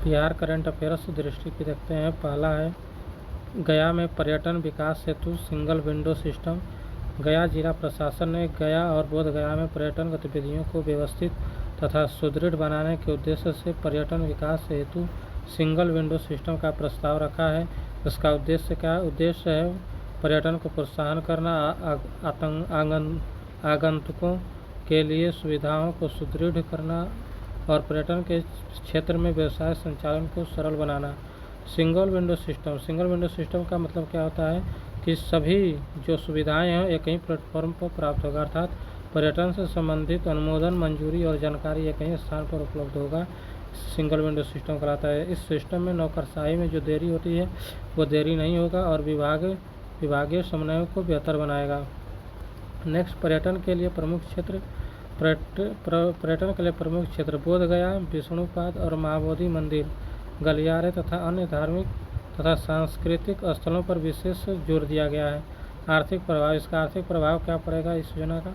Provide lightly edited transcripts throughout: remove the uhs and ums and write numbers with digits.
Bihar current affairs दृष्टि की देखते हैं। पहला है गया में पर्यटन विकास हेतु सिंगल विंडो सिस्टम। गया जिला प्रशासन ने गया और बोध गया में पर्यटन गतिविधियों को व्यवस्थित तथा सुदृढ़ बनाने के उद्देश्य से पर्यटन विकास हेतु सिंगल विंडो सिस्टम का प्रस्ताव रखा है। इसका उद्देश्य है पर्यटन को प्रोत्साहन करना, आगंतुकों के लिए सुविधाओं को सुदृढ़ करना और पर्यटन के क्षेत्र में व्यवसाय संचालन को सरल बनाना। सिंगल विंडो सिस्टम का मतलब क्या होता है कि सभी जो सुविधाएं हैं एक ही प्लेटफॉर्म पर प्राप्त होगा, अर्थात पर्यटन से संबंधित अनुमोदन, मंजूरी और जानकारी एक ही स्थान पर उपलब्ध होगा। सिंगल विंडो सिस्टम कहलाता है। इस सिस्टम में नौकरशाही में जो देरी होती है वो देरी नहीं होगा और विभागीय समन्वय को बेहतर बनाएगा। नेक्स्ट, पर्यटन के लिए प्रमुख क्षेत्र बोध गया, विष्णुपाद और महाबोधि मंदिर, गलियारे तथा अन्य धार्मिक तथा सांस्कृतिक स्थलों पर विशेष जोर दिया गया है। आर्थिक प्रभाव, इसका आर्थिक प्रभाव क्या पड़ेगा इस योजना का?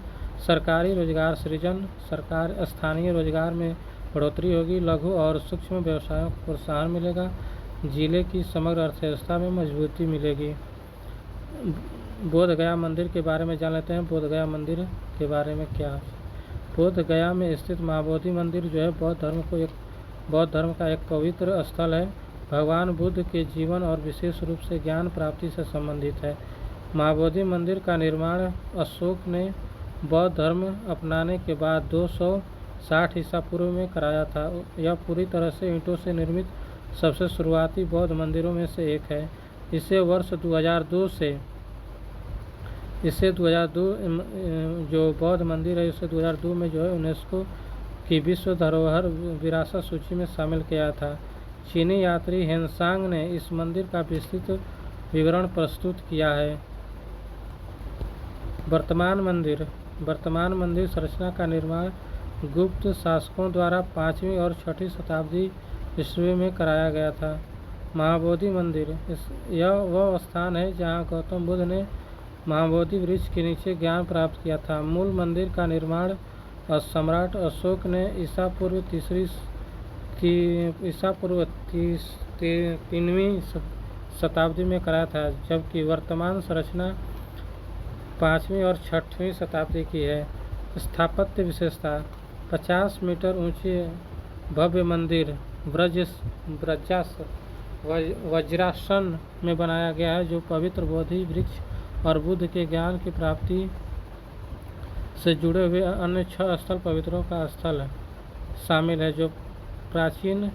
सरकारी रोजगार सृजन, स्थानीय रोजगार में बढ़ोतरी होगी, लघु और सूक्ष्म व्यवसायों को प्रोत्साहन मिलेगा, जिले की समग्र अर्थव्यवस्था में मजबूती मिलेगी। बोध गया मंदिर के बारे में जान लेते हैं। बोध गया मंदिर के बारे में क्या? बोध गया में स्थित महाबोधि मंदिर जो है बौद्ध धर्म का एक पवित्र स्थल है। भगवान बुद्ध के जीवन और विशेष रूप से ज्ञान प्राप्ति से संबंधित है। महाबोधि मंदिर का निर्माण अशोक ने बौद्ध धर्म अपनाने के बाद 260 ईसा पूर्व में कराया था। यह पूरी तरह से ईंटों से निर्मित सबसे शुरुआती बौद्ध मंदिरों में से एक है। इसे 2002 जो बौद्ध मंदिर है उसे 2002 में जो है यूनेस्को की विश्व धरोहर विरासत सूची में शामिल किया था। चीनी यात्री हेनसांग ने इस मंदिर का विस्तृत विवरण प्रस्तुत किया है। वर्तमान मंदिर संरचना का निर्माण गुप्त शासकों द्वारा 5वीं और 6वीं शताब्दी ईस्वी में कराया गया था। महाबोधि मंदिर, यह वह स्थान है जहां गौतम बुद्ध ने महाबोधि वृक्ष के नीचे ज्ञान प्राप्त किया था। मूल मंदिर का निर्माण सम्राट अशोक ने ईसा पूर्व 3वीं शताब्दी में कराया था, जबकि वर्तमान संरचना 5वीं और 6वीं शताब्दी की है। स्थापत्य विशेषता, 50 मीटर ऊंचे भव्य मंदिर वज्रासन में बनाया गया है, जो पवित्र बोधि वृक्ष और बुद्ध के ज्ञान की प्राप्ति से जुड़े हुए अन्य 6 स्थल पवित्रों का स्थल शामिल है, जो प्राचीन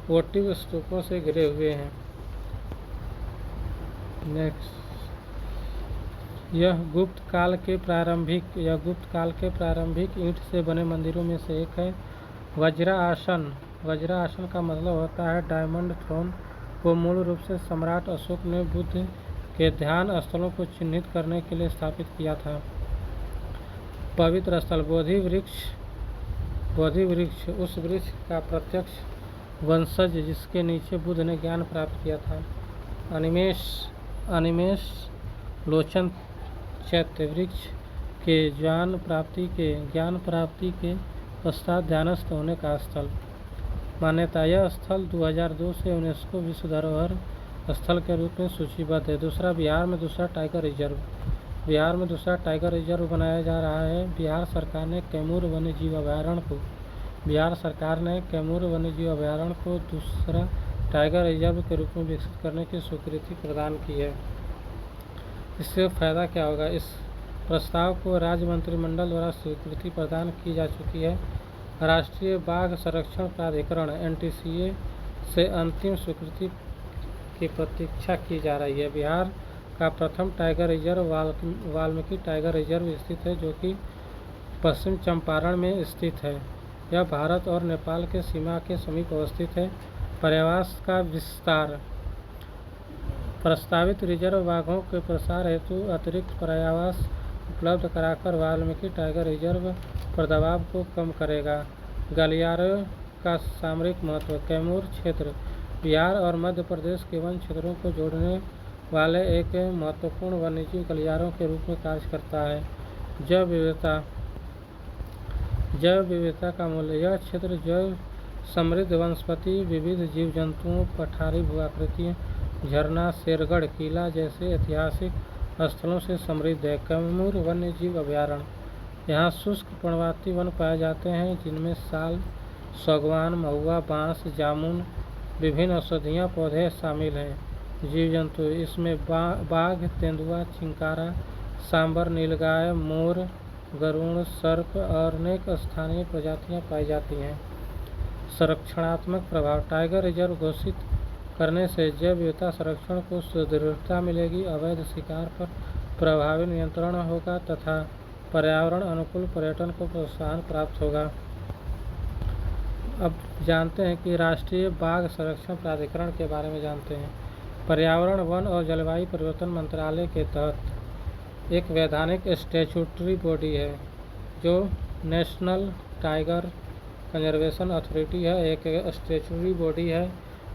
वोटिव स्तूपों से घिरे हुए हैं। नेक्स्ट, यह गुप्त काल के प्रारंभिक ईंट से बने मंदिरों में से एक है। वज्रासन का मतलब होता है डायमंड थ्रोन, को मूल रूप से सम्राट अशोक ने बुद्ध के ध्यान स्थलों को चिन्हित करने के लिए स्थापित किया था। पवित्र स्थल, बोधि वृक्ष उस वृक्ष का प्रत्यक्ष वंशज जिसके नीचे बुद्ध ने ज्ञान प्राप्त किया था। अनिमेष लोचन चैत्य वृक्ष के ज्ञान प्राप्ति के पश्चात ध्यानस्थ होने का स्थल। मान्यता, यह स्थल 2002 से यूनेस्को विश्व धरोहर स्थल के रूप में सूचीबद्ध है। दूसरा, बिहार में दूसरा टाइगर रिजर्व बनाया जा रहा है। बिहार सरकार ने कैमूर वन्यजीव अभयारण्य को दूसरा टाइगर रिजर्व के रूप में विकसित करने की स्वीकृति प्रदान की है। इससे फायदा क्या होगा? इस प्रस्ताव को राज्य मंत्रिमंडल द्वारा स्वीकृति प्रदान की जा चुकी है। राष्ट्रीय बाघ संरक्षण प्राधिकरण NTCA से अंतिम स्वीकृति की प्रतीक्षा की जा रही है। बिहार का प्रथम tiger reserve Valmiki tiger reserve स्थित है, जो कि पश्चिम चंपारण में स्थित है। यह भारत और नेपाल के सीमा के समीप अवस्थित है। पर्यावास का विस्तार, प्रस्तावित रिजर्व बाघों के प्रसार हेतु अतिरिक्त पर्यावास उपलब्ध कराकर वाल्मीकि टाइगर रिजर्व पर दबाव को कम करेगा। गलियारों का सामरिक महत्व, कैमूर क्षेत्र बिहार और मध्य प्रदेश के वन क्षेत्रों को जोड़ने वाले एक महत्वपूर्ण वन्यजीव गलियारों के रूप में कार्य करता है। जैव विविधता का मूल्य, यह क्षेत्र जैव समृद्ध वनस्पति, विविध जीव जंतुओं, पठारी भू-आकृतियाँ, झरना, शेरगढ़ किला जैसे ऐतिहासिक स्थलों से समृद्ध है। कैमूर वन्य जीव अभयारण्य, यहाँ शुष्क पर्णपाती वन पाए जाते हैं जिनमें साल, सागवान, महुआ, बांस, जामुन, विभिन्न औषधीय पौधे शामिल हैं। जीव जंतु, इसमें बाघ, तेंदुआ, चिंकारा, सांबर, नीलगाय, मोर, गरुड़, सर्प और अनेक स्थानीय प्रजातियां पाई जाती हैं। संरक्षणात्मक प्रभाव, टाइगर रिजर्व घोषित करने से जैव विविधता संरक्षण को सुदृढ़ता मिलेगी, अवैध शिकार पर प्रभावी नियंत्रण होगा तथा पर्यावरण अनुकूल पर्यटन को प्रोत्साहन प्राप्त होगा। अब जानते हैं कि राष्ट्रीय बाघ संरक्षण प्राधिकरण के बारे में जानते हैं। पर्यावरण, वन और जलवायु परिवर्तन मंत्रालय के तहत एक वैधानिक स्टैट्यूटरी बॉडी है जो नेशनल टाइगर कंजर्वेशन अथॉरिटी है। एक स्टैट्यूटरी बॉडी है।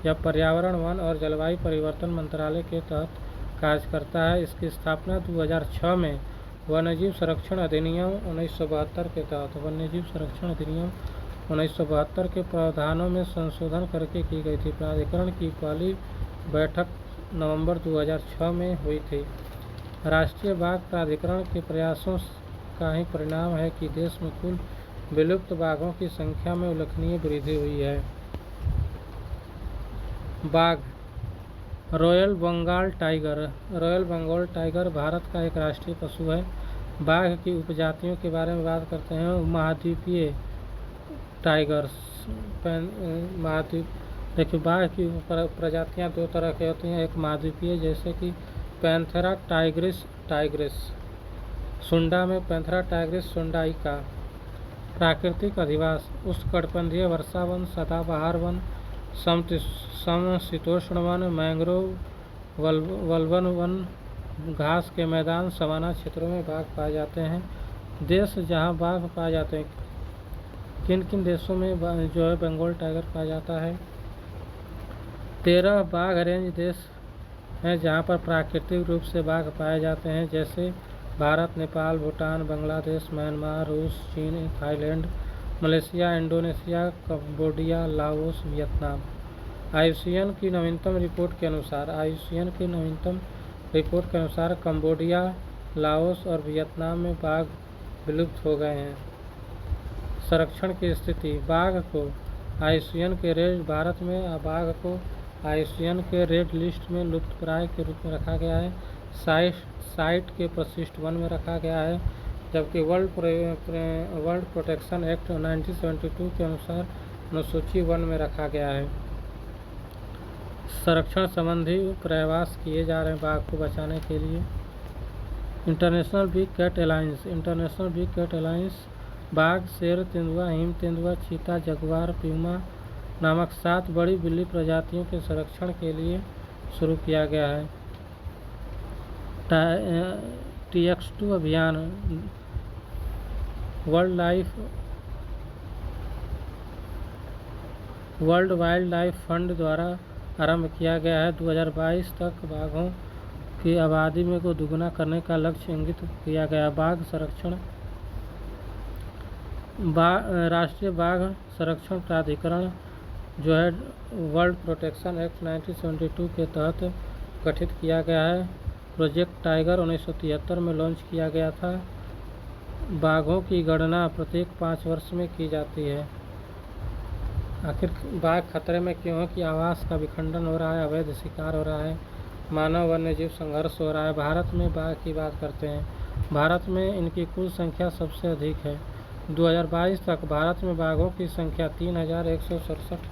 यह पर्यावरण, वन और जलवायु परिवर्तन मंत्रालय के तहत कार्य करता है। इसकी स्थापना 2006 में वन्यजीव संरक्षण अधिनियम 1972 के तहत वन्यजीव संरक्षण अधिनियम 1972 के प्रावधानों में संशोधन करके की गई थी। प्राधिकरण की पहली बैठक नवंबर 2006 में हुई थी। राष्ट्रीय बाघ प्राधिकरण के प्रयासों का ही परिणाम है कि देश में कुल विलुप्त बाघों की संख्या में उल्लेखनीय वृद्धि हुई है। बाघ, royal Bengal tiger. Royal Bengal tiger Bharat का एक राष्ट्रीय पशु है। बाघ की उपजातियों के बारे में बात करते हैं। महाद्वीपीय टाइगर्स, महाद्वीप देखिए, बाघ की प्रजातियां दो तरह की होती हैं। एक महाद्वीपीय जैसे कि पैंथेरा टाइग्रिस, सुंडा में पैंथेरा टाइग्रिस सुंडाइका। प्राकृतिक अधिवास, उष्णकटिबंधीय वर्षा वन, सदाबहार वन, समशीतोष्ण वन, मैंग्रोव, वल्वन वन, घास के मैदान, सवाना क्षेत्रों में बाघ पाए जाते हैं। देश जहां बाघ पाए जाते हैं, किन किन देशों में जो है बंगाल टाइगर पाया जाता है। 13 बाघ रेंज देश हैं जहां पर प्राकृतिक रूप से बाघ पाए जाते हैं, जैसे भारत, नेपाल, भूटान, बांग्लादेश, म्यांमार, रूस, चीन, Thailand, Malaysia, Indonesia, Cambodia, Laos, Vietnam. IUCN की नवीनतम रिपोर्ट के अनुसार कंबोडिया, लाओस और वियतनाम में बाघ विलुप्त हो गए हैं। संरक्षण की स्थिति, बाघ को IUCN के रेड लिस्ट में लुप्तप्राय के रूप में रखा गया है। साइट के परिशिष्ट वन में रखा गया है, जबकि वर्ल्ड प्रोटेक्शन एक्ट 1972 के अनुसार अनुसूची वन में रखा गया है। संरक्षण संबंधी प्रयास किए जा रहे हैं बाघ को बचाने के लिए। इंटरनेशनल बिग कैट अलायंस बाघ, शेर, तेंदुआ, हिम तेंदुआ, चीता, जगुआर, प्यूमा नामक 7 बड़ी बिल्ली प्रजातियों के संरक्षण के लिए शुरू किया गया है। TX2 अभियान वर्ल्ड वाइल्ड लाइफ फंड द्वारा आरंभ किया गया है। 2022 तक बाघों की आबादी में को दुगुना करने का लक्ष्य इंगित किया गया। बाघ संरक्षण, राष्ट्रीय बाघ संरक्षण प्राधिकरण जो है वर्ल्ड प्रोटेक्शन एक्ट 1972 के तहत गठित किया गया है। प्रोजेक्ट टाइगर 1973 में लॉन्च किया गया था। बाघों की गणना प्रत्येक 5 वर्ष में की जाती है। आखिर बाघ खतरे में क्यों है कि आवास का विखंडन हो रहा है, अवैध शिकार हो रहा है, मानव वन्यजीव संघर्ष हो रहा है। भारत में बाघ की बात करते हैं। भारत में इनकी कुल संख्या सबसे अधिक है। 2022 तक भारत में बाघों की संख्या 3167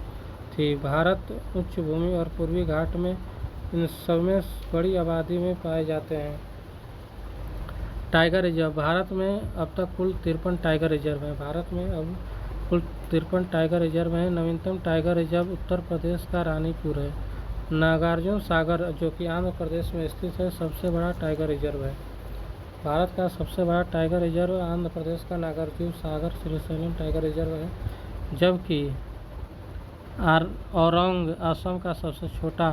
थी। भारत उच्च भूमि और पूर्वी घाट में इन सब में बड़ी आबादी में पाए जाते हैं। टाइगर रिजर्व, भारत में अब तक कुल 53 टाइगर रिजर्व हैं। भारत में अब कुल 53 टाइगर रिजर्व हैं। नवीनतम टाइगर रिजर्व उत्तर प्रदेश का रानीपुर है। नागार्जुन सागर जो कि आंध्र प्रदेश में स्थित है, सबसे बड़ा टाइगर रिजर्व है। भारत का सबसे बड़ा टाइगर रिजर्व आंध्र प्रदेश का नागार्जुन सागर श्रीशैलम टाइगर रिजर्व है, जबकि औरंग असम का सबसे छोटा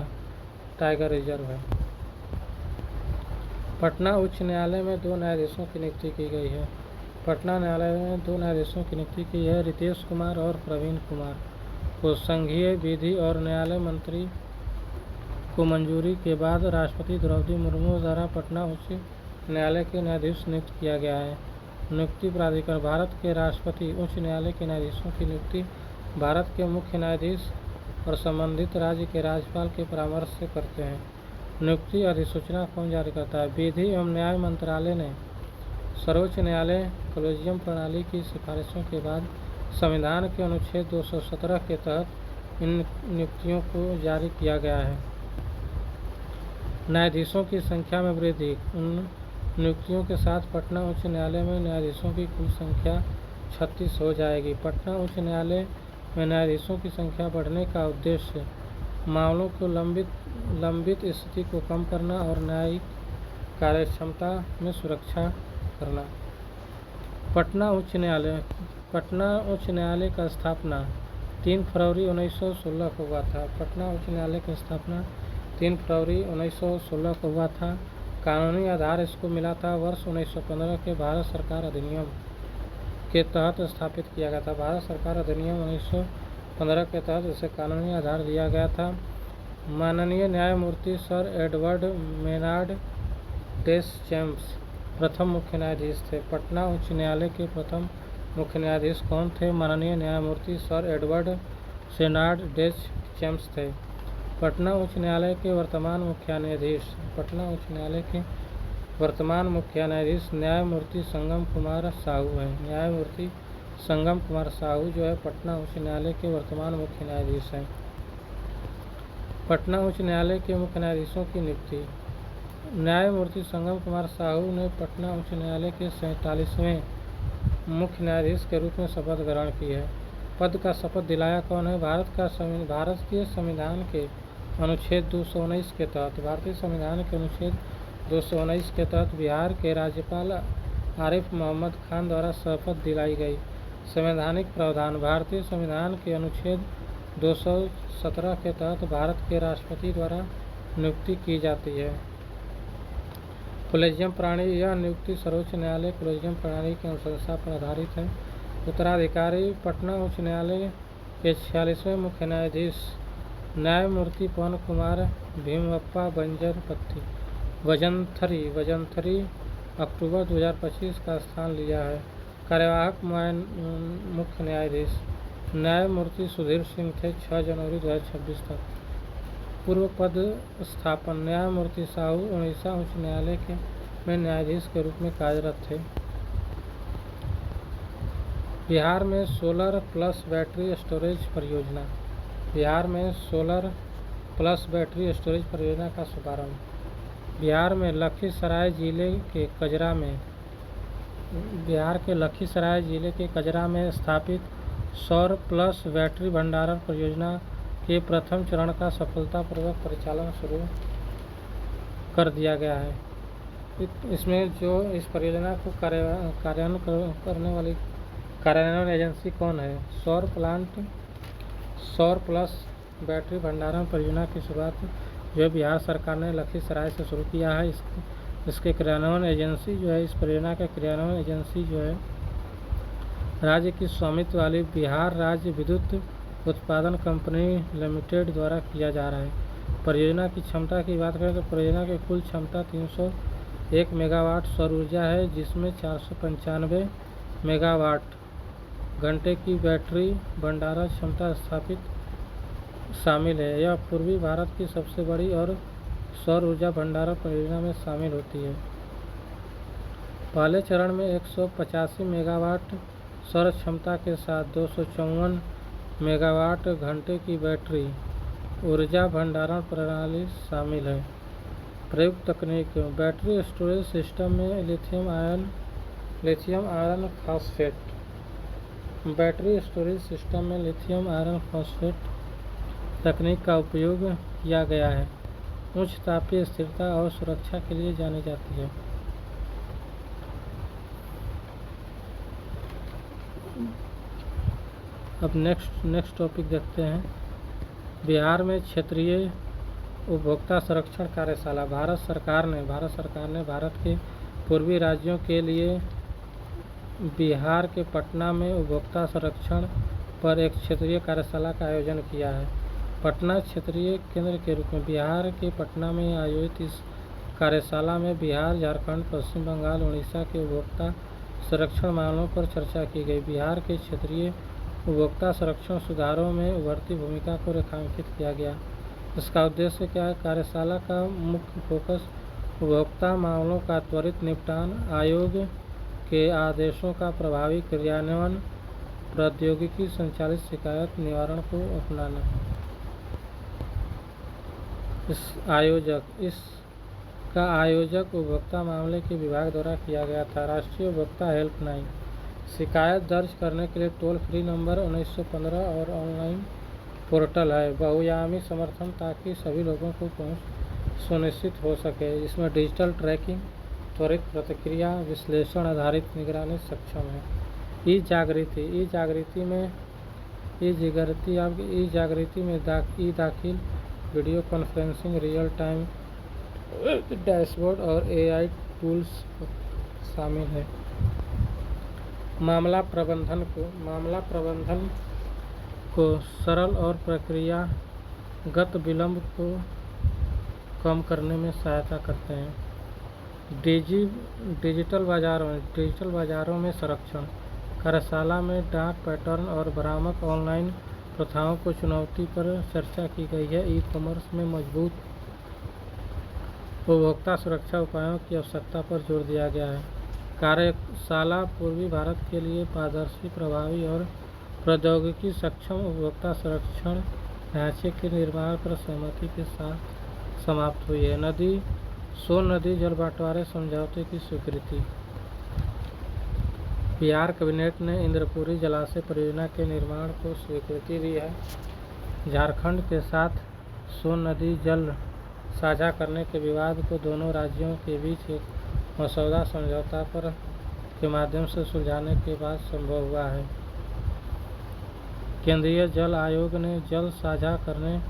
टाइगर रिजर्व है। पटना उच्च न्यायालय में 2 न्यायाधीशों की नियुक्ति की गई है। पटना न्यायालय में 2 न्यायाधीशों की नियुक्ति की है, रितेश कुमार और प्रवीण कुमार को संघीय विधि और न्यायालय मंत्री को मंजूरी के बाद राष्ट्रपति द्रौपदी मुर्मू द्वारा पटना उच्च न्यायालय के न्यायाधीश नियुक्त किया गया है। नियुक्ति प्राधिकरण भारत के राष्ट्रपति उच्च न्यायालय के न्यायाधीशों की नियुक्ति भारत के मुख्य न्यायाधीश और संबंधित राज्य के राज्यपाल के परामर्श से करते हैं। नियुक्ति अधिसूचना कौन जारी करता है? विधि एवं न्याय मंत्रालय ने सर्वोच्च न्यायालय कॉलेजियम प्रणाली की सिफारिशों के बाद संविधान के अनुच्छेद 217 के तहत इन नियुक्तियों को जारी किया गया है। न्यायाधीशों की संख्या में वृद्धि। उन नियुक्तियों के साथ पटना उच्च न्यायालय में न्यायाधीशों की कुल संख्या 36 हो जाएगी। पटना उच्च न्यायालय में न्यायाधीशों की संख्या बढ़ने का उद्देश्य मामलों को लंबित स्थिति को कम करना और न्यायिक कार्यक्षमता में सुरक्षा करना। पटना उच्च न्यायालय का स्थापना 3 फरवरी 1916 को हुआ था। पटना उच्च न्यायालय की स्थापना 3 फरवरी 1916 को हुआ था। कानूनी आधार इसको मिला था वर्ष 1915 के भारत सरकार अधिनियम के तहत स्थापित किया गया था। भारत सरकार अधिनियम 1915 के तहत इसे कानूनी आधार दिया गया था। माननीय न्यायमूर्ति सर एडवर्ड मेनार्ड डेसचेम्स प्रथम मुख्य न्यायाधीश थे। पटना उच्च न्यायालय के प्रथम मुख्य न्यायाधीश कौन थे? माननीय न्यायमूर्ति सर एडवर्ड मेनार्ड डेसचेम्स थे। पटना उच्च न्यायालय के वर्तमान मुख्य न्यायाधीश। पटना उच्च न्यायालय के वर्तमान मुख्य न्यायाधीश न्यायमूर्ति संगम कुमार साहू हैं। न्यायमूर्ति संगम कुमार साहू जो है पटना उच्च न्यायालय के वर्तमान मुख्य न्यायाधीश हैं। पटना उच्च न्यायालय के मुख्य न्यायाधीशों की नियुक्ति। न्यायमूर्ति संगम कुमार साहू ने पटना उच्च न्यायालय के 47वें मुख्य न्यायाधीश के रूप में शपथ ग्रहण की है। पद का शपथ दिलाया कौन है? भारतीय संविधान के अनुच्छेद 219 के तहत भारतीय संविधान के अनुच्छेद 219 के तहत बिहार के राज्यपाल आरिफ मोहम्मद खान द्वारा शपथ दिलाई गई। संवैधानिक प्रावधान। भारतीय संविधान के अनुच्छेद 217 के तहत भारत के राष्ट्रपति द्वारा नियुक्ति की जाती है। कॉलेजियम प्रणाली। यह नियुक्ति सर्वोच्च न्यायालय कॉलेजियम प्रणाली की अनुशंसा पर आधारित है। उत्तराधिकारी। पटना उच्च न्यायालय के 46वें मुख्य न्यायाधीश न्यायमूर्ति पवन कुमार भीमप्पा बंजरपति वजंथरी अक्टूबर 2025 का स्थान लिया है। कार्यवाहक मुख्य न्यायाधीश न्यायमूर्ति सुधीर सिंह थे 6 जनवरी 2026 तक। पूर्व पद स्थापन। न्यायमूर्ति साहू उड़ीसा उच्च न्यायालय में न्यायाधीश के रूप में कार्यरत थे। बिहार में सोलर प्लस बैटरी स्टोरेज परियोजना। बिहार में सोलर प्लस बैटरी स्टोरेज परियोजना का शुभारंभ। बिहार में लखीसराय जिले के कजरा में स्थापित सौर प्लस बैटरी भंडारण परियोजना के प्रथम चरण का सफलतापूर्वक परिचालन शुरू कर दिया गया है। इसमें जो इस परियोजना को कार्यान्वयन एजेंसी कौन है? सौर प्लस बैटरी भंडारण परियोजना की शुरुआत जो बिहार सरकार ने लखीसराय से शुरू किया है। इसके क्रियान्वयन एजेंसी जो है इस परियोजना का क्रियान्वयन एजेंसी जो है राज्य की स्वामित्व वाली बिहार राज्य विद्युत उत्पादन कंपनी लिमिटेड द्वारा किया जा रहा है। परियोजना की क्षमता की बात करें तो परियोजना की कुल क्षमता 301 मेगावाट सौर ऊर्जा है, जिसमें 495 मेगावाट घंटे की बैटरी भंडारण क्षमता स्थापित शामिल है। यह पूर्वी भारत की सबसे बड़ी और सौर ऊर्जा भंडारण परियोजना में शामिल होती है। पहले चरण में 185 मेगावाट सौर क्षमता के साथ 254 मेगावाट घंटे की बैटरी ऊर्जा भंडारण प्रणाली शामिल है। प्रयुक्त तकनीक। बैटरी स्टोरेज सिस्टम में lithium iron phosphate battery storage system में लिथियम आयरन फॉस्फेट तकनीक का उपयोग किया गया है। उच्च तापीय स्थिरता और सुरक्षा के लिए जानी जाती है। अब नेक्स्ट टॉपिक देखते हैं। बिहार में क्षेत्रीय उपभोक्ता संरक्षण कार्यशाला। भारत सरकार ने भारत के पूर्वी राज्यों के लिए बिहार के पटना में उपभोक्ता संरक्षण पर एक क्षेत्रीय कार्यशाला का आयोजन किया है। पटना क्षेत्रीय केंद्र के रूप में बिहार के पटना में आयोजित इस कार्यशाला में बिहार, झारखंड, पश्चिम बंगाल, उड़ीसा के उपभोक्ता संरक्षण मामलों पर चर्चा की गई। बिहार के क्षेत्रीय उपभोक्ता संरक्षण सुधारों में उभरती भूमिका को रेखांकित किया गया। इसका उद्देश्य क्या है? कार्यशाला का मुख्य फोकस उपभोक्ता मामलों का त्वरित निपटान, आयोग के आदेशों का प्रभावी क्रियान्वयन, प्रौद्योगिकी संचालित शिकायत निवारण को अपनाना। इसका आयोजक उपभोक्ता मामले के विभाग द्वारा किया गया था। राष्ट्रीय उपभोक्ता हेल्पलाइन शिकायत दर्ज करने के लिए टोल फ्री नंबर 1915 और ऑनलाइन पोर्टल है। बहुआयामी समर्थन ताकि सभी लोगों को पहुंच सुनिश्चित हो सके। इसमें डिजिटल ट्रैकिंग, त्वरित प्रतिक्रिया, विश्लेषण आधारित निगरानी सक्षम है। ई जागृति में ई दाखिल, video conferencing, real time dashboard और AI टूल्स शामिल है। मामला प्रबंधन को सरल और प्रक्रियागत विलंब को कम करने में सहायता करते हैं। डिजिटल बाजारों में संरक्षण कार्यशाला में डाक पैटर्न और भ्रामक ऑनलाइन प्रथाओं को चुनौती पर चर्चा की गई है। ई-कॉमर्स में मजबूत उपभोक्ता सुरक्षा उपायों की आवश्यकता पर जोर दिया गया है। कार्यशाला पूर्वी भारत के लिए पारदर्शी, प्रभावी और प्रौद्योगिकी सक्षम उपभोक्ता संरक्षण ढांचे के निर्माण पर सहमति के साथ समाप्त हुई है। सोन नदी जल बंटवारे समझौते की स्वीकृति। बिहार कैबिनेट ने इंद्रपुरी जलाशय परियोजना के निर्माण को स्वीकृति दी है। झारखंड के साथ सोन नदी जल साझा करने के विवाद को दोनों राज्यों के बीच एक मसौदा समझौता पर के माध्यम से सुलझाने के बाद संभव हुआ है। केंद्रीय जल आयोग ने जल साझा करने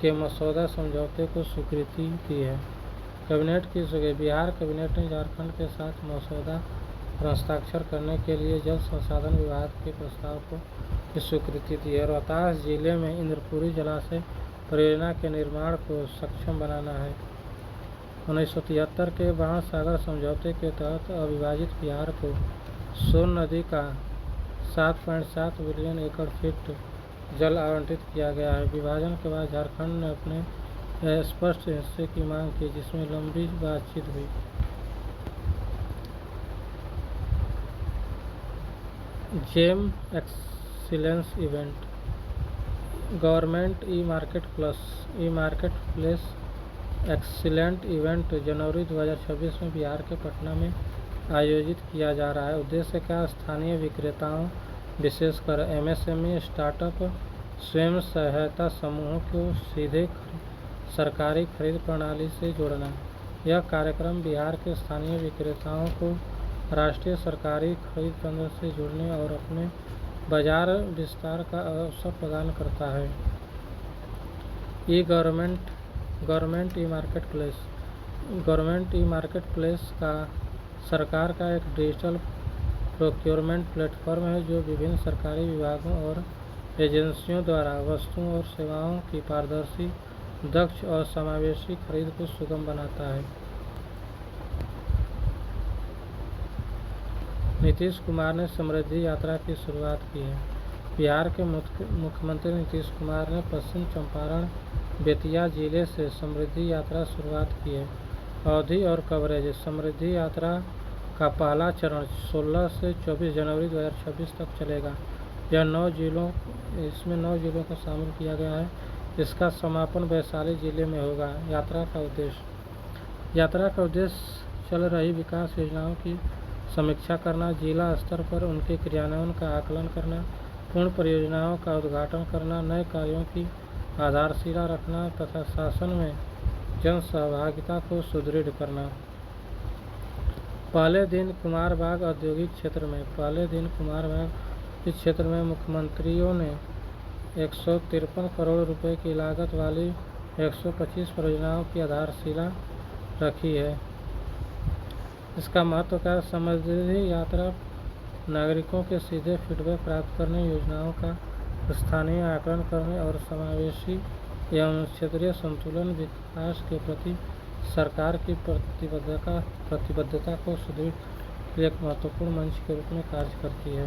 के मसौदा समझौते को स्वीकृति दी है। कैबिनेट की जगह बिहार कैबिनेट ने झारखंड के साथ मसौदा पर हस्ताक्षर करने के लिए जल संसाधन विभाग के प्रस्ताव को स्वीकृति दी है। रोहतास जिले में इंद्रपुरी जलाशय परियोजना के निर्माण को सक्षम बनाना है। 1973 के बाणसागर समझौते के तहत अविभाजित बिहार को सोन नदी का 7.7 बिलियन एकड़ फीट जल आवंटित किया गया है। विभाजन के बाद झारखंड ने अपने स्पष्ट हिस्से की मांग की, जिसमें लंबी बातचीत हुई। GeM excellence event. Government e marketplace excellent event जनवरी 2026 में बिहार के पटना में आयोजित किया जा रहा है। उद्देश्य क्या? स्थानीय विक्रेताओं, विशेषकर MSME, स्टार्टअप, स्वयं सहायता समूहों को सीधे सरकारी खरीद प्रणाली से जोड़ना। यह कार्यक्रम बिहार के स्थानीय विक्रेताओं को राष्ट्रीय सरकारी खरीद केंद्र से जुड़ने और अपने बाजार विस्तार का अवसर प्रदान करता है। गवर्नमेंट ई मार्केट प्लेस का सरकार का एक डिजिटल प्रोक्योरमेंट प्लेटफॉर्म है जो विभिन्न सरकारी विभागों और एजेंसियों द्वारा वस्तुओं और सेवाओं की पारदर्शी, दक्ष और समावेशी खरीद को सुगम बनाता है। नीतीश कुमार ने समृद्धि यात्रा की शुरुआत की है। बिहार के मुख्यमंत्री नीतीश कुमार ने पश्चिम चंपारण बेतिया जिले से समृद्धि यात्रा शुरुआत की है। अवधि और कवरेज। समृद्धि यात्रा का पहला चरण 16 से 24 जनवरी 2026 तक चलेगा। इसमें 9 जिलों को शामिल किया गया है। इसका समापन वैशाली जिले में होगा। यात्रा का उद्देश्य चल रही विकास योजनाओं की समीक्षा करना, जिला स्तर पर उनके क्रियान्वयन का आकलन करना, पूर्ण परियोजनाओं का उद्घाटन करना, नए कार्यों की आधारशिला रखना तथा शासन में जन सहभागिता को सुदृढ़ करना। पहले दिन कुमारबाग औद्योगिक क्षेत्र में मुख्यमंत्रियों ने 153 करोड़ रुपए की लागत वाली 125 परियोजनाओं की आधारशिला रखी है। इसका महत्व क्या है? समृद्धि यात्रा नागरिकों के सीधे फीडबैक प्राप्त करने, योजनाओं का स्थानीय आकलन करने और समावेशी एवं क्षेत्रीय संतुलन विकास के प्रति सरकार की प्रतिबद्धता को सुदृढ़ एक महत्वपूर्ण मंच के रूप में कार्य करती है।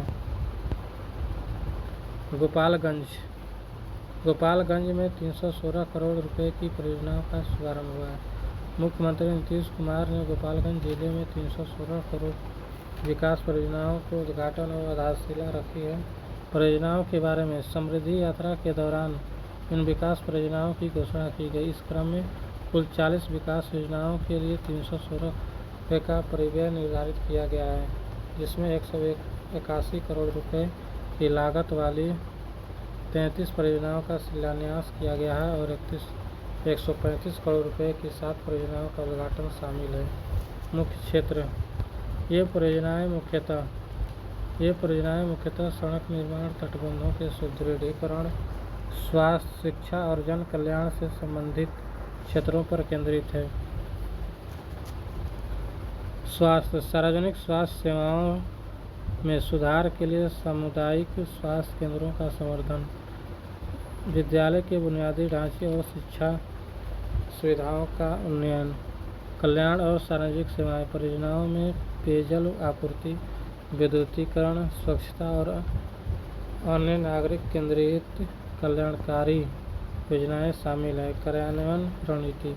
गोपालगंज में 316 करोड़ रुपए की परियोजनाओं का शुभारंभ हुआ है। मुख्यमंत्री नीतीश कुमार ने गोपालगंज जिले में 316 करोड़ विकास परियोजनाओं को उद्घाटन और आधारशिला रखी है। परियोजनाओं के बारे में समृद्धि यात्रा के दौरान इन विकास परियोजनाओं की घोषणा की गई। इस क्रम में कुल 40 विकास योजनाओं के लिए 316 रुपये का परिव्यय निर्धारित किया गया है, जिसमें 181 करोड़ रुपए की लागत वाली 33 परियोजनाओं का शिलान्यास किया गया है और 135 करोड़ रुपए की 7 परियोजनाओं का उद्घाटन शामिल है। मुख्य क्षेत्र ये परियोजनाएं मुख्यतः सड़क निर्माण, तटबंधों के सुदृढ़ीकरण, स्वास्थ्य, शिक्षा और जन कल्याण से संबंधित क्षेत्रों पर केंद्रित है। सार्वजनिक स्वास्थ्य सेवाओं में सुधार के लिए सामुदायिक स्वास्थ्य केंद्रों का संवर्धन, विद्यालय के बुनियादी ढांचे और शिक्षा सुविधाओं का उन्नयन, कल्याण और सार्वजनिक सेवाएं परियोजनाओं में पेयजल आपूर्ति, विद्युतीकरण, स्वच्छता और अन्य नागरिक केंद्रित कल्याणकारी योजनाएं शामिल हैं। कार्यान्वयन रणनीति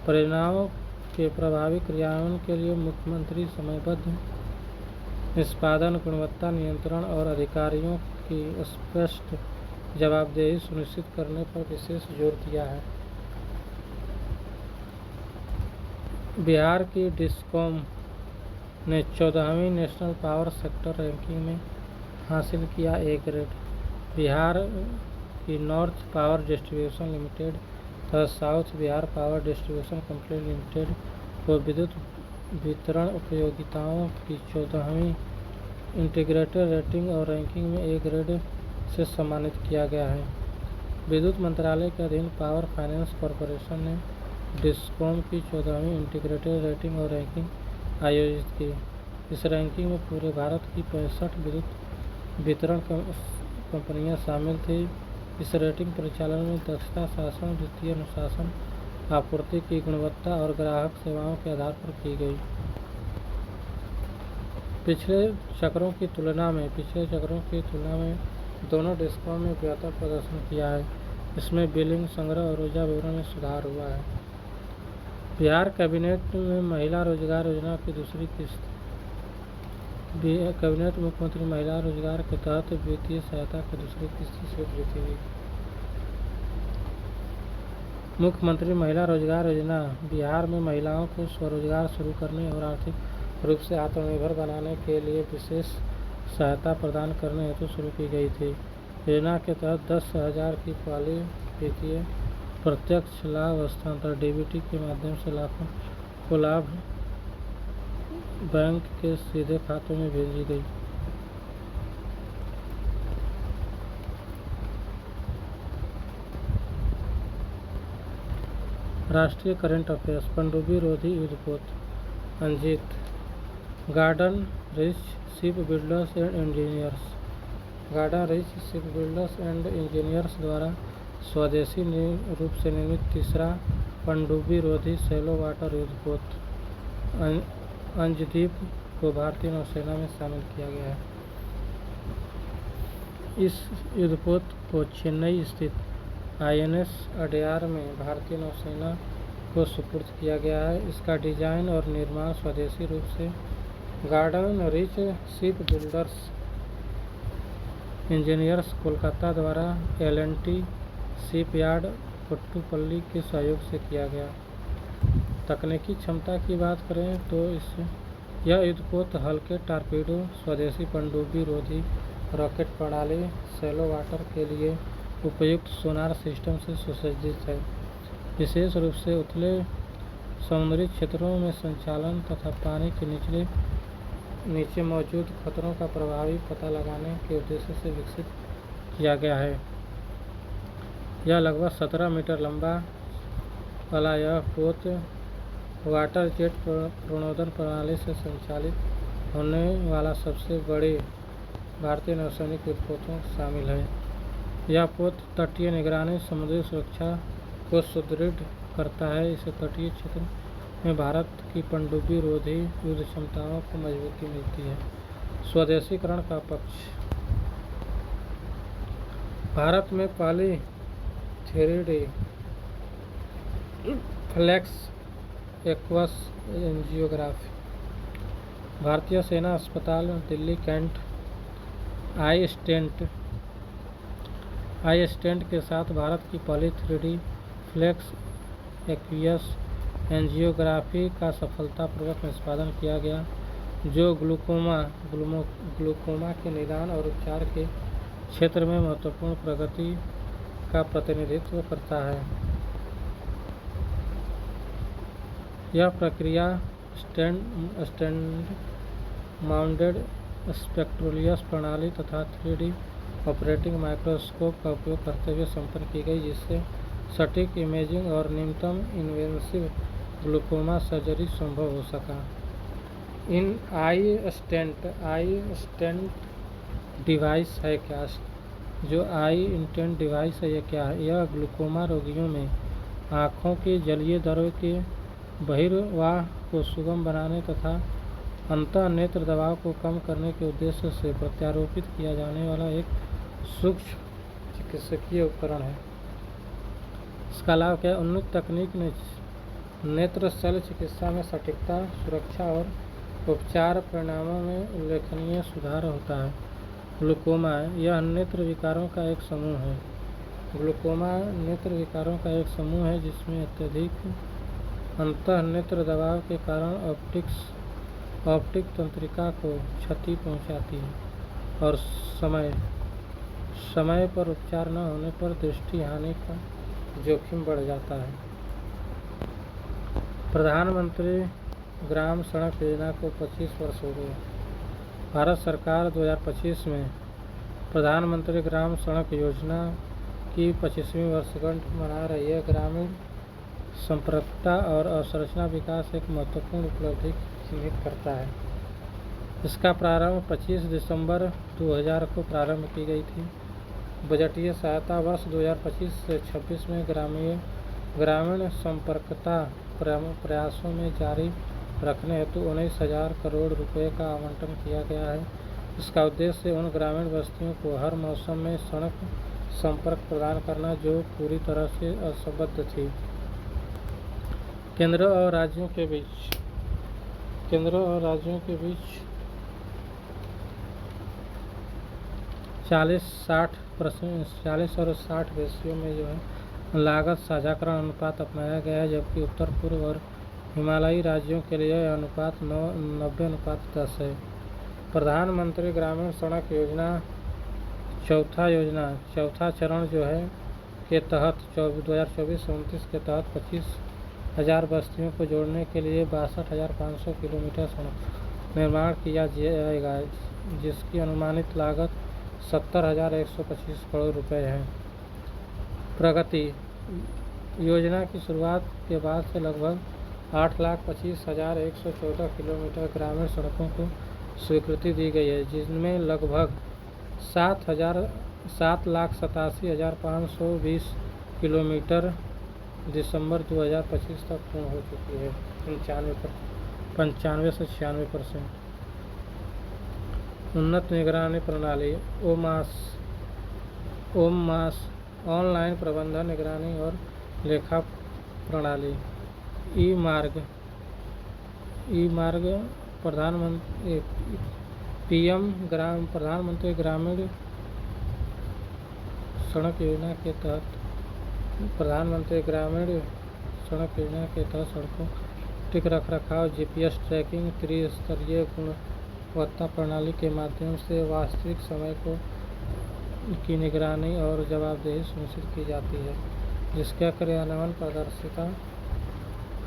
परियोजनाओं के प्रभावी क्रियान्वयन के लिए मुख्यमंत्री समयबद्ध निष्पादन, गुणवत्ता नियंत्रण और अधिकारियों की स्पष्ट जवाबदेही सुनिश्चित करने पर विशेष जोर दिया है। बिहार की डिस्कॉम ने 14वीं नेशनल पावर सेक्टर रैंकिंग में हासिल किया A ग्रेड। बिहार की नॉर्थ पावर डिस्ट्रीब्यूशन लिमिटेड तथा south Bihar power distribution company limited को विद्युत वितरण उपयोगिताओं की 14वीं इंटीग्रेटेड रेटिंग और रैंकिंग में A ग्रेड से सम्मानित किया गया है। विद्युत मंत्रालय के अधीन पावर फाइनेंस कॉरपोरेशन ने डिस्कॉम की 14वीं इंटीग्रेटेड रेटिंग और रैंकिंग आयोजित की। इस रैंकिंग में पूरे भारत की 65 विद्युत वितरण कंपनियां शामिल थी। इस रेटिंग परिचालन में दक्षता, शासन, वित्तीय अनुशासन, आपूर्ति की गुणवत्ता और ग्राहक सेवाओं के आधार पर की गई। पिछले चक्रों की तुलना में दोनों डिस्कॉम में बेहतर प्रदर्शन किया है। इसमें बिलिंग, संग्रह और ऊर्जा वितरण में सुधार हुआ है। बिहार कैबिनेट में महिला रोजगार योजना की दूसरी किस्त। कैबिनेट मुख्यमंत्री महिला रोजगार के तहत वित्तीय सहायता की दूसरी किस्त स्वीकृति हुई। मुख्यमंत्री महिला रोजगार योजना बिहार में महिलाओं को स्वरोजगार शुरू करने और आर्थिक रूप से आत्मनिर्भर बनाने के लिए विशेष सहायता प्रदान करने हेतु शुरू की गई थी। योजना के तहत 10,000 की पहली वित्तीय प्रत्यक्ष लाभ हस्तांतरण DBT के माध्यम से लाखों को लाभ बैंक के सीधे खातों में भेजी गई। राष्ट्रीय करंट अफेयर्स। पनडुब्बी रोधी युद्धपोत Anjit. Garden rich ship builders and engineers द्वारा स्वदेशी रूप से निर्मित तीसरा पनडुब्बी रोधी सैलो वाटर युद्धपोत अंजदीप को भारतीय नौसेना में शामिल किया गया है। इस युद्धपोत को चेन्नई स्थित INS अडयार में भारतीय नौसेना को सुपुर्द किया गया है। इसका डिजाइन और निर्माण स्वदेशी रूप से garden rich ship builders engineers Kolkata द्वारा L&T शिपयार्ड कोट्टुपल्ली के सहयोग से किया गया। तकनीकी क्षमता की बात करें तो यह युद्धपोत हल्के टॉर्पीडो, स्वदेशी पनडुब्बी रोधी रॉकेट प्रणाली, सैलो वाटर के लिए उपयुक्त सोनार सिस्टम से सुसज्जित है। विशेष रूप से उथले समुद्री क्षेत्रों में संचालन तथा पानी के नीचे मौजूद खतरों का प्रभावी पता लगाने के उद्देश्य से विकसित किया गया है। यह लगभग 17 मीटर लंबा वाला यह पोत वाटर जेट प्रणोदन प्रणाली से संचालित होने वाला सबसे बड़े भारतीय नौसैनिक युद्धपोतों शामिल है। यह पोत तटीय निगरानी समुद्री सुरक्षा को सुदृढ़ करता है। इससे तटीय क्षेत्र में भारत की पनडुब्बी रोधी युद्ध क्षमताओं को मजबूती मिलती है। स्वदेशीकरण का पक्ष। भारत में पहली 3D फ्लेक्स एक्वस एंजियोग्राफी भारतीय सेना अस्पताल दिल्ली कैंट आई स्टेंट के साथ भारत की पहली 3D फ्लेक्स एक्वियस एंजियोग्राफी का सफलतापूर्वक निष्पादन किया गया, जो ग्लूकोमा के निदान और उपचार के क्षेत्र में महत्वपूर्ण प्रगति का प्रतिनिधित्व करता है। यह प्रक्रिया स्टैंड माउंटेड स्पेक्ट्रोलियस प्रणाली तथा 3D ऑपरेटिंग माइक्रोस्कोप का उपयोग करते हुए संपन्न की गई, जिससे सटीक इमेजिंग और न्यूनतम इन्वेसिव ग्लूकोमा सर्जरी संभव हो सका। इन आई स्टेंट डिवाइस है क्या? जो आई स्टेंट डिवाइस है, यह क्या है? यह ग्लूकोमा रोगियों में आँखों के जलीय द्रव्य के बहिर्वाह को सुगम बनाने तथा अंतः नेत्र दबाव को कम करने के उद्देश्य से प्रत्यारोपित किया जाने वाला एक सूक्ष्म चिकित्सकीय उपकरण है। इसका लाभ क्या है? उन्नत तकनीक ने नेत्र शल्य चिकित्सा में सटीकता, सुरक्षा और उपचार परिणामों में उल्लेखनीय सुधार होता है। ग्लूकोमा यह नेत्र विकारों का एक समूह है। ग्लूकोमा नेत्र विकारों का एक समूह है जिसमें अत्यधिक अंतः नेत्र दबाव के कारण ऑप्टिक तंत्रिका को क्षति पहुंचाती है और समय पर उपचार न होने पर दृष्टि हानि का जोखिम बढ़ जाता है। प्रधानमंत्री ग्राम सड़क योजना को 25 वर्ष हो गए। भारत सरकार 2025 में प्रधानमंत्री ग्राम सड़क योजना की 25वीं वर्षगांठ मना रही है। ग्रामीण संपर्कता और अवसंरचना विकास एक महत्वपूर्ण उपलब्धि चिन्हित करता है। इसका प्रारंभ 25 दिसंबर 2000 को प्रारंभ की गई थी। बजटीय सहायता वर्ष 2025 से 26 में ग्रामीण संपर्कता प्रयासों में जारी रखने हेतु 19,000 करोड़ रुपए का आवंटन किया गया है। इसका उद्देश्य उन ग्रामीण बस्तियों को हर मौसम में सड़क संपर्क प्रदान करना जो पूरी तरह से असंबद्ध थी। केंद्र और राज्यों के बीच 40 और 60 रेशियो में जो है लागत साझाकरण अनुपात अपनाया गया है, जबकि उत्तर पूर्व और हिमालयी राज्यों के लिए यह अनुपात 90:10 है। प्रधानमंत्री ग्रामीण सड़क योजना चौथा चरण जो है के तहत 2024-29 के तहत 25,000 बस्तियों को जोड़ने के लिए 62,500 किलोमीटर सड़क निर्माण किया जाएगा, जिसकी अनुमानित लागत 70,125 करोड़ रुपए है। प्रगति योजना की शुरुआत के बाद से लगभग 8,25,114 किलोमीटर ग्रामीण सड़कों को स्वीकृति दी गई है, जिनमें लगभग 7,87,520 किलोमीटर दिसंबर 2025 तक पूर्ण हो चुकी है। 95 से 96%। उन्नत निगरानी प्रणाली ओमास ऑनलाइन प्रबंधन निगरानी और लेखा प्रणाली। ई मार्ग प्रधानमंत्री ग्रामीण सड़क योजना के तहत सड़कों टिक रखरखाव, GPS ट्रैकिंग, त्रिस्तरीय गुणवत्ता प्रणाली के माध्यम से वास्तविक समय की निगरानी और जवाबदेही सुनिश्चित की जाती है, जिसका क्रियान्वयन पारदर्शिता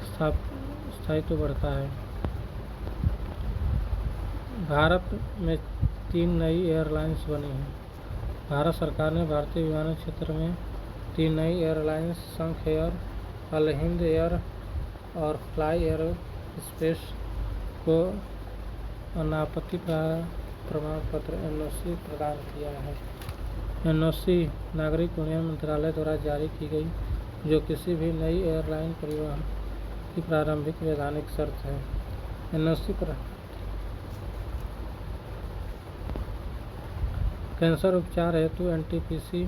स्थायित्व बढ़ता है। भारत में 3 नई एयरलाइंस बनी हैं। भारत सरकार ने भारतीय विमानन क्षेत्र में 3 नई एयरलाइंस संख एयर, अल हिंद एयर और फ्लाई एयरस्पेस को अनापत्ति प्रमाण पत्र NOC प्रदान किया है। NOC नागरिक उड्डयन मंत्रालय द्वारा जारी की गई, जो किसी भी नई एयरलाइन परिवहन की प्रारंभिक वैधानिक शर्त है। NOC पर कैंसर उपचार हेतु NTPC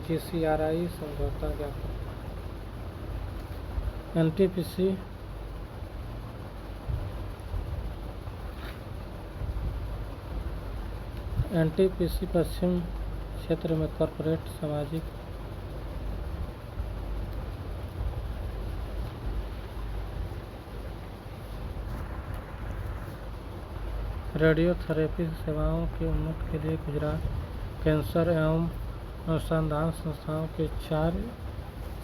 GCRI समझौता ज्ञापन। NTPC पश्चिम क्षेत्र में कॉरपोरेट सामाजिक रेडियोथेरेपी सेवाओं के उन्नति के लिए गुजरात कैंसर एवं अनुसंधान संस्थानों के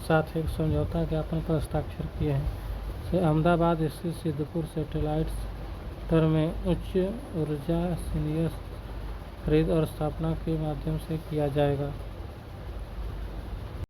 साथ एक समझौता ज्ञापन पर हस्ताक्षर किए हैं। से अहमदाबाद स्थित सिद्धपुर सैटेलाइट सेंटर में उच्च ऊर्जा सीनियर खरीद और स्थापना के माध्यम से किया जाएगा।